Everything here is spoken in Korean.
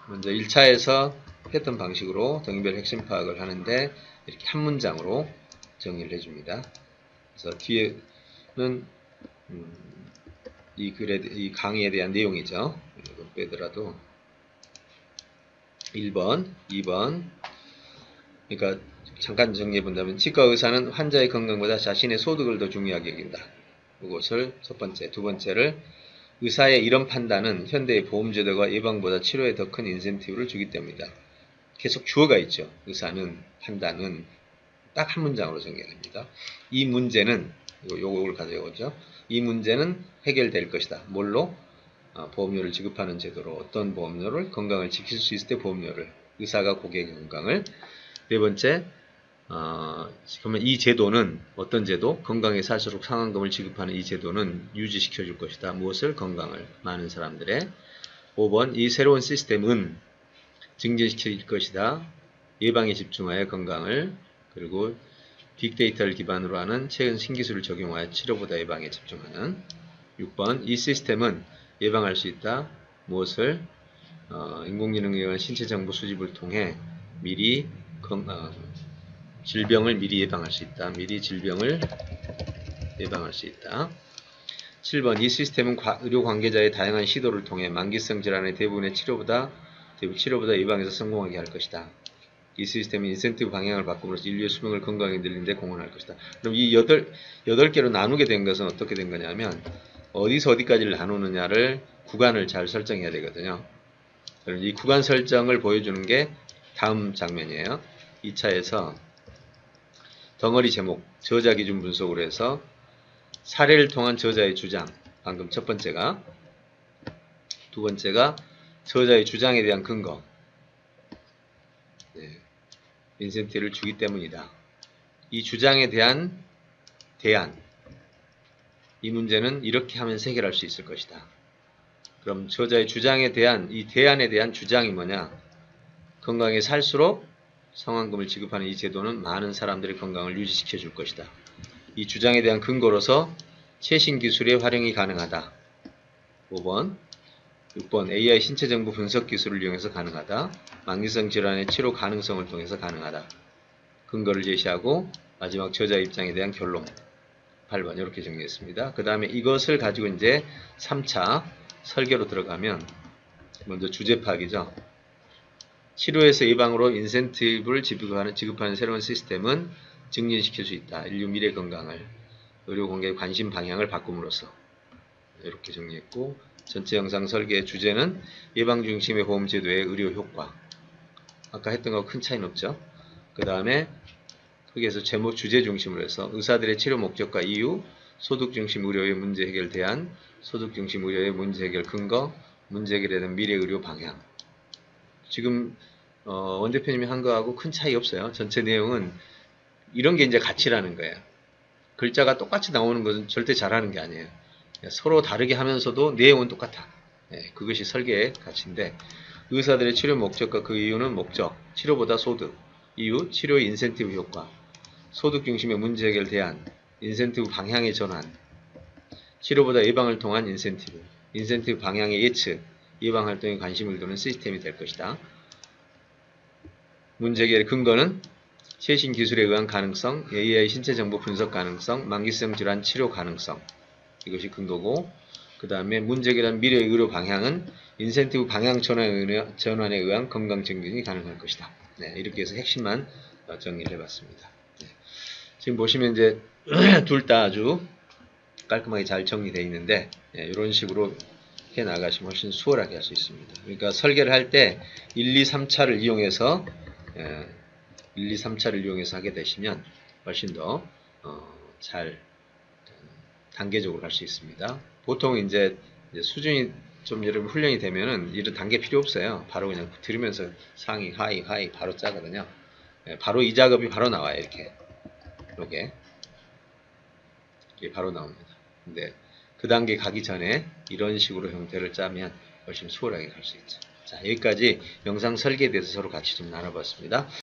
먼저 1차에서 했던 방식으로 동의별 핵심 파악을 하는데 이렇게 한 문장으로 정리를 해줍니다. 그래서 뒤에는 이 강의에 대한 내용이죠. 이거 빼더라도 1번, 2번. 그러니까 잠깐 정리해 본다면 치과 의사는 환자의 건강보다 자신의 소득을 더 중요하게 여긴다. 이것을 첫 번째, 두 번째를 의사의 이런 판단은 현대의 보험제도가 예방보다 치료에 더 큰 인센티브를 주기 때문이다. 계속 주어가 있죠. 의사는, 판단은 딱 한 문장으로 전개됩니다. 이 문제는 요걸 가져오죠. 이 문제는 해결될 것이다. 뭘로? 보험료를 지급하는 제도로. 어떤 보험료를? 건강을 지킬 수 있을 때 보험료를. 의사가 고객의 건강을. 네 번째, 그러면 이 제도는 어떤 제도? 건강에 살수록 상환금을 지급하는 이 제도는 유지시켜 줄 것이다. 무엇을? 건강을. 많은 사람들의. 5번, 이 새로운 시스템은 증진시킬 것이다. 예방에 집중하여 건강을, 그리고 빅데이터를 기반으로 하는 최근 신기술을 적용하여 치료보다 예방에 집중하는. 6번, 이 시스템은 예방할 수 있다. 무엇을? 인공지능에 의한 신체 정보 수집을 통해 미리 질병을 미리 예방할 수 있다. 미리 질병을 예방할 수 있다. 7번, 이 시스템은 의료 관계자의 다양한 시도를 통해 만기성 질환의 대부분의 치료보다 예방에서 성공하게 할 것이다. 이 시스템은 인센티브 방향을 바꿈으로써 인류의 수명을 건강하게 늘리는 데 공헌할 것이다. 그럼 이 8개로 나누게 된 것은 어떻게 된 거냐면 어디서 어디까지를 나누느냐를 구간을 잘 설정해야 되거든요. 그럼 이 구간 설정을 보여주는 게 다음 장면이에요. 2차에서 덩어리 제목, 저자 기준 분석으로 해서 사례를 통한 저자의 주장, 방금 첫 번째가, 두 번째가 저자의 주장에 대한 근거, 인센티브를 주기 때문이다. 이 주장에 대한 대안, 이 문제는 이렇게 하면 해결할 수 있을 것이다. 그럼 저자의 주장에 대한, 이 대안에 대한 주장이 뭐냐? 건강에 살수록 성환금을 지급하는 이 제도는 많은 사람들의 건강을 유지시켜 줄 것이다. 이 주장에 대한 근거로서 최신 기술의 활용이 가능하다. 5번, 6번 AI 신체 정보 분석 기술을 이용해서 가능하다. 만기성 질환의 치료 가능성을 통해서 가능하다. 근거를 제시하고 마지막 저자 입장에 대한 결론. 8번 이렇게 정리했습니다. 그 다음에 이것을 가지고 이제 3차 설계로 들어가면 먼저 주제 파악이죠. 치료에서 예방으로 인센티브를 지급하는 새로운 시스템은 증진시킬 수 있다. 인류 미래 건강을, 의료공개의 관심 방향을 바꿈으로써. 이렇게 정리했고, 전체 영상 설계의 주제는 예방 중심의 보험제도의 의료 효과. 아까 했던 거 큰 차이는 없죠. 그 다음에 거기에서 제목 주제 중심으로 해서 의사들의 치료 목적과 이유, 소득 중심 의료의 문제 해결 대안, 소득 중심 의료의 문제 해결 근거, 문제 해결에 대한 미래 의료 방향. 지금 원 대표님이 한 거하고 큰 차이 없어요. 전체 내용은 이런 게 이제 가치라는 거예요. 글자가 똑같이 나오는 것은 절대 잘하는 게 아니에요. 서로 다르게 하면서도 내용은 똑같아. 그것이 설계의 가치인데, 의사들의 치료 목적과 그 이유는 목적, 치료보다 소득, 이유, 치료의 인센티브 효과, 소득 중심의 문제 해결 대안, 인센티브 방향의 전환, 치료보다 예방을 통한 인센티브 방향의 예측, 예방 활동에 관심을 두는 시스템이 될 것이다. 문제 해결의 근거는 최신 기술에 의한 가능성, AI 신체 정보 분석 가능성, 만기성 질환 치료 가능성. 이것이 근거고, 그 다음에 문제 해결한 미래 의료 방향은 인센티브 방향 전환에 의한 건강 증진이 가능할 것이다. 이렇게 해서 핵심만 정리를 해봤습니다. 지금 보시면 이제 둘 다 아주 깔끔하게 잘 정리되어 있는데, 이런 식으로 해 나가시면 훨씬 수월하게 할 수 있습니다. 그러니까 설계를 할 때 1, 2, 3차를 이용해서 하게 되시면 훨씬 더 잘 단계적으로 할 수 있습니다. 보통 이제 수준이 좀 여러분 훈련이 되면은 이런 단계 필요 없어요. 바로 그냥 들으면서 상위, 하위 바로 짜거든요. 바로 이 작업이 바로 나와요. 이렇게 바로 나옵니다. 근데 그 단계 가기 전에 이런 식으로 형태를 짜면 훨씬 수월하게 갈 수 있죠. 자, 여기까지 영상 설계에 대해서 서로 같이 좀 나눠봤습니다.